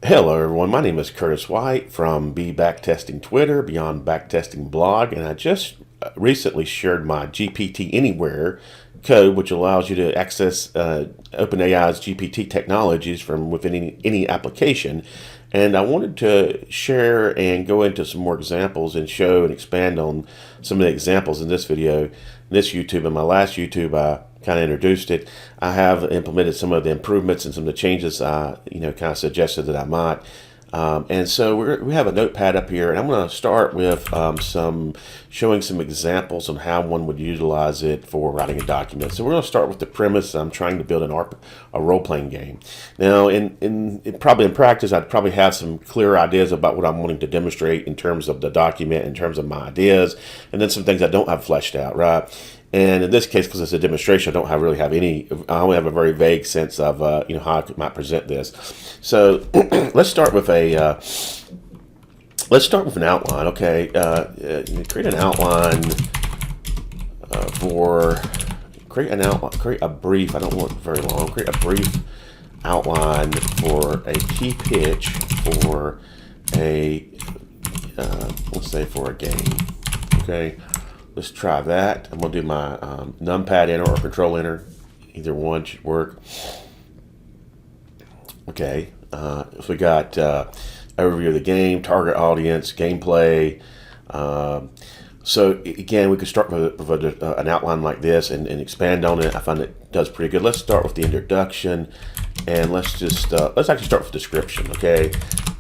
Hello everyone, my name is Curtis White from Be Backtesting Twitter, Beyond Backtesting blog, and I just recently shared my GPT Anywhere code, which allows you to access OpenAI's GPT technologies from within any application. And I wanted to share and go into some more examples and show and expand on some of the examples in this video, this YouTube, and my last YouTube. I kind of introduced it. I have implemented some of the improvements and some of the changes I kind of suggested that I might. And so we have a notepad up here, and I'm going to start with showing some examples on how one would utilize it for writing a document. So we're going to start with the premise. I'm trying to build a role-playing game. Now, probably in practice, I'd probably have some clear ideas about what I'm wanting to demonstrate in terms of the document, in terms of my ideas, and then some things I don't have fleshed out, right? And in this case, because it's a demonstration, I don't really have any. I only have a very vague sense of how I might present this. So let's start with an outline. Okay, create an outline create a brief. I don't want very long. Create a brief outline for a key pitch for let's say for a game. Okay. Let's try that. I'm going to do my numpad enter or control enter. Either one should work. Okay. So we got overview of the game, target audience, gameplay. So again, we could start with an outline like this and expand on it. I find it does pretty good. Let's start with the introduction, and let's actually start with description. Okay.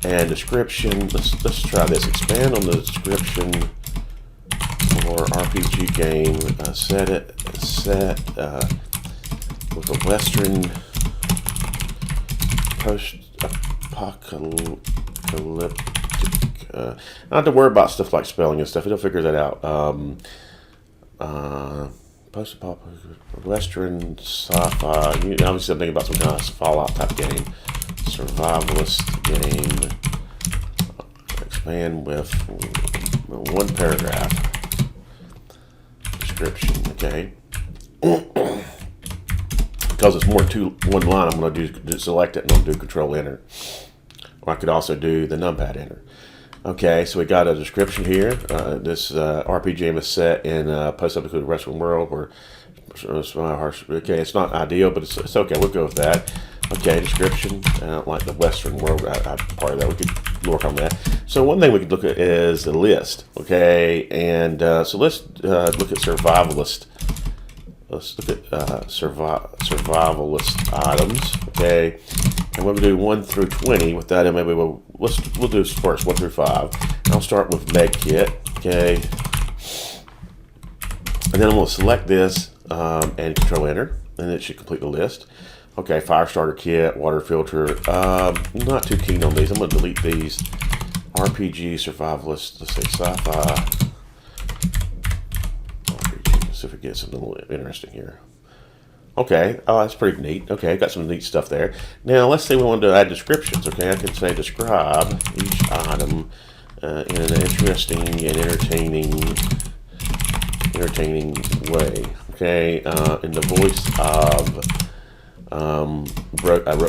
And description. Let's try this. Expand on the description. Or RPG game, set with a Western post-apocalyptic. Not have to worry about stuff like spelling and stuff. It'll figure that out. Post-apocalyptic Western sci-fi. Obviously, I'm thinking about some kind of Fallout type game, survivalist game. Expand with one paragraph. Description, okay. Because it's more than one line, I'm going to select it and I'll do Control Enter. Or I could also do the numpad enter. Okay, so we got a description here. This RPG game is set in a post-apocalyptic Western world where okay, it's not ideal, but it's okay. We'll go with that. Okay, description. I don't like the Western world part of that. We could work on that. So one thing we could look at is the list. Okay, and so let's look at survivalist. Let's look at survivalist items. Okay, and we'll do 1 through 20. With that, and maybe we'll do first 1 through 5. And I'll start with medkit. Okay, and then I'm going to select this and Control Enter, and it should complete the list. Okay, fire starter kit, water filter. Not too keen on these. I'm going to delete these. RPG, survivalist, let's say sci-fi. RPG, let's see if we get something a little interesting here. Okay, oh, that's pretty neat. Okay, got some neat stuff there. Now, let's say we want to add descriptions. Okay, I can say describe each item in an interesting and entertaining way. Okay, in the voice of a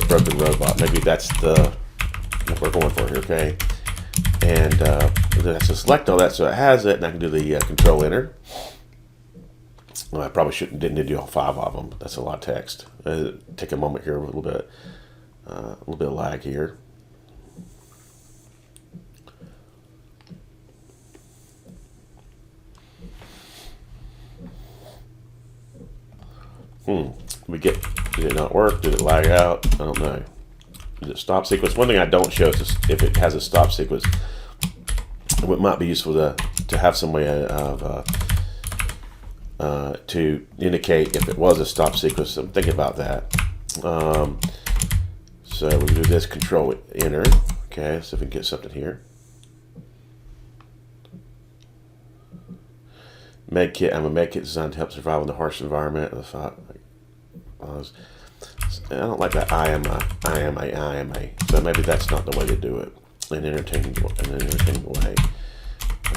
broken robot. Maybe that's what we're going for here. Okay, and then I select all that so it has it, and I can do the Control Enter. Well, I probably didn't do all 5 of them. That's a lot of text. Take a moment here, a little bit of lag here. Did it not work? Did it lag out? I don't know. Did it stop sequence? One thing I don't show is if it has a stop sequence. It might be useful to have some way of to indicate if it was a stop sequence. I'm thinking about that. So we do this Control Enter. Okay, so if we can get something here. Medkit. I'm a medkit designed to help survive in the harsh environment. I don't like that. I am a. So maybe that's not the way to do it. In an entertaining way.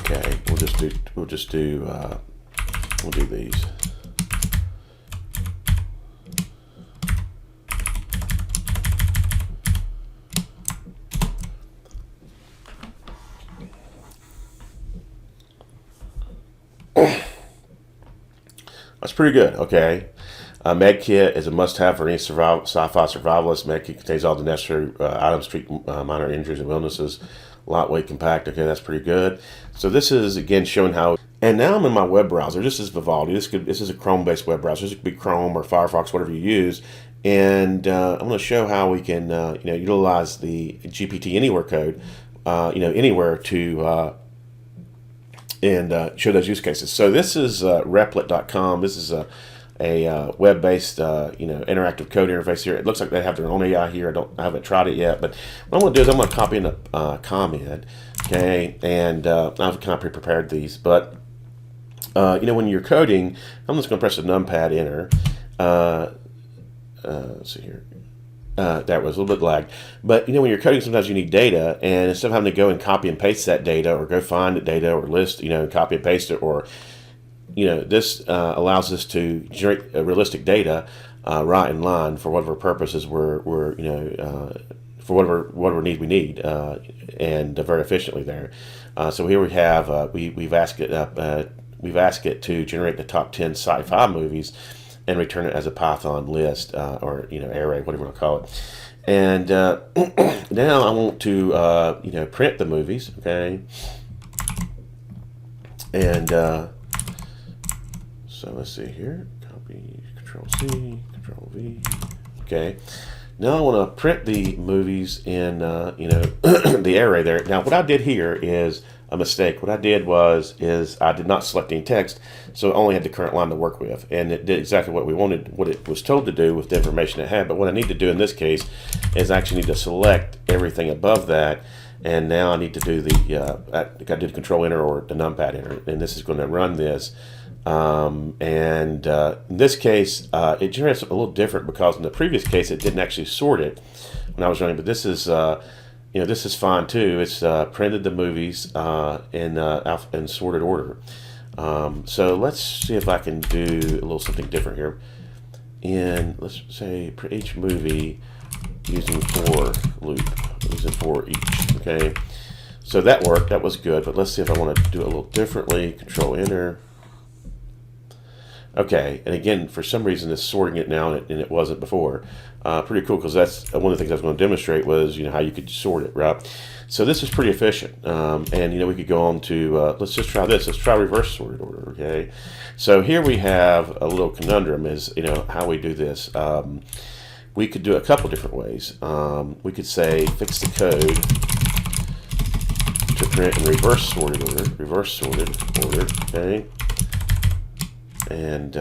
Okay, we'll do these. That's pretty good. Okay. MedKit is a must-have for any sci-fi survivalist. MedKit contains all the necessary items to treat minor injuries and illnesses. Lightweight, compact. Okay, that's pretty good. So this is again showing how. And now I'm in my web browser. This is Vivaldi. This is a Chrome-based web browser. This could be Chrome or Firefox, whatever you use. And I'm going to show how we can utilize the GPT Anywhere code, anywhere to show those use cases. So this is Replit.com. This is a web-based, interactive code interface here. It looks like they have their own AI here. I haven't tried it yet, but what I'm going to do is I'm going to copy in a comment, okay? And I've kind of pre-prepared these, but when you're coding, I'm just going to press the numpad enter. Let's see here. That was a little bit lagged. But, when you're coding, sometimes you need data, and instead of having to go and copy and paste that data or go find the data or list, and copy and paste it, or, this allows us to generate realistic data right in line for whatever purposes we're for whatever need we need, and very efficiently there. So here we have, we've asked it to generate the top 10 sci-fi movies and return it as a Python list or array, whatever you want to call it. And now I want to print the movies, okay? And so let's see here. Copy, Control C, Control V. Okay. Now I want to print the movies in the array there. Now what I did here is a mistake. What I did is I did not select any text, so it only had the current line to work with, and it did exactly what we wanted, what it was told to do with the information it had. But what I need to do in this case is I actually need to select everything above that, and now I need to do I got to do the Control Enter or the numpad enter, and this is going to run this. In this case, it generates a little different because in the previous case it didn't actually sort it when I was running, but this is this is fine too. It's printed the movies in sorted order. So let's see if I can do a little something different here. Let's say for each movie using for loop, using for each. Okay, so that worked. That was good. But let's see if I want to do it a little differently. Control Enter. Okay, and again, for some reason, it's sorting it now, and it wasn't before. Pretty cool, because that's one of the things I was going to demonstrate was, how you could sort it, right? So this is pretty efficient, and we could go on to let's just try this. Let's try reverse sorted order. Okay, so here we have a little conundrum is how we do this. We could do it a couple different ways. We could say fix the code to print in reverse sorted order. Okay. And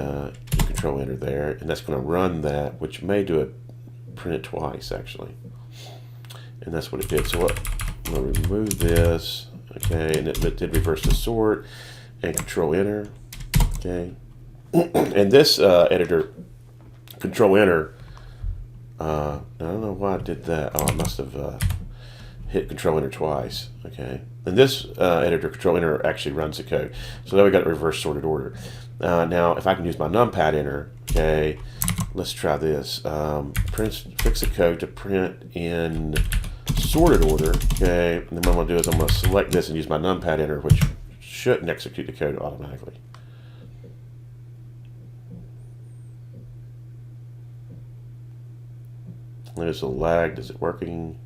Control Enter there, and that's going to run that, which may do it, print it twice actually, and that's what it did. So I'm going to remove this, okay, and it did reverse the sort, and Control Enter, okay, and this editor, Control Enter, I don't know why I did that. Oh, I must have hit Control Enter twice, okay, and this editor, Control Enter, actually runs the code. So now we got reverse sorted order. Now, if I can use my numpad enter, okay, let's try this. Fix the code to print in sorted order, okay, and then what I'm going to do is I'm going to select this and use my numpad enter, which shouldn't execute the code automatically. There's a lag. Is it working?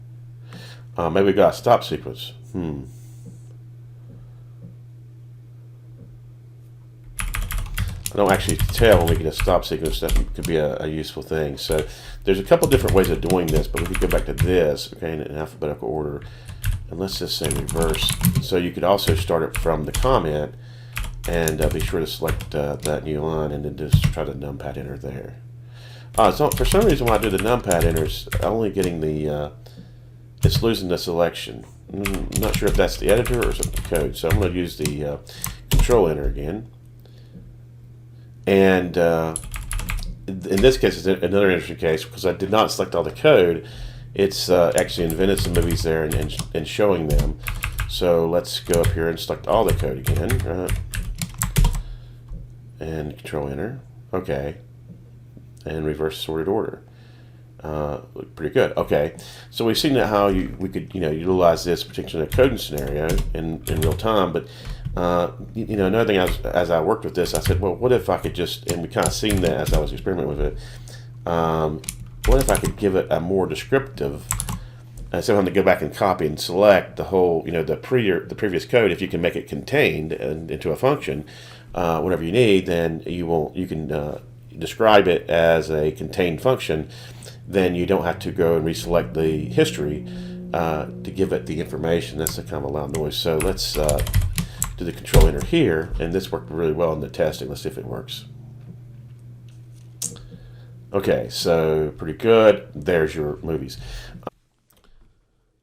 Maybe we got a stop sequence. I don't actually tell when we get a stop sequence. That could be a useful thing. So there's a couple different ways of doing this, but we could go back to this, okay, in alphabetical order. And let's just say reverse. So you could also start it from the comment and be sure to select that new line and then just try to numpad enter there. So for some reason when I do the numpad enter, it's only getting the, it's losing the selection. I'm not sure if that's the editor or something code. So I'm going to use the Control Enter again. And in this case, it's another interesting case because I did not select all the code. It's actually invented some movies there and showing them. So let's go up here and select all the code again, right? And Control Enter. Okay. And reverse sorted order. Look pretty good. Okay, so we've seen how we could utilize this particular coding scenario in real time, but Another thing, as I worked with this, I said, well, what if I could just, and we kind of seen that as I was experimenting with it, what if I could give it a more descriptive, instead of having to go back and copy and select the whole, the previous code. If you can make it contained and into a function, whatever you need, then you can describe it as a contained function. Then you don't have to go and reselect the history to give it the information. That's a kind of a loud noise. So let's do the control enter here, and this worked really well in the testing. Let's see if it works. Okay, so pretty good. There's your movies.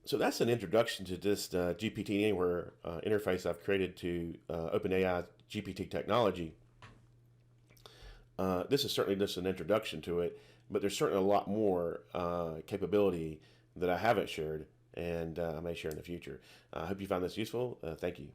So that's an introduction to this GPT Anywhere interface I've created to OpenAI GPT technology. This is certainly just an introduction to it, but there's certainly a lot more capability that I haven't shared, and I may share in the future. I hope you found this useful. Thank you.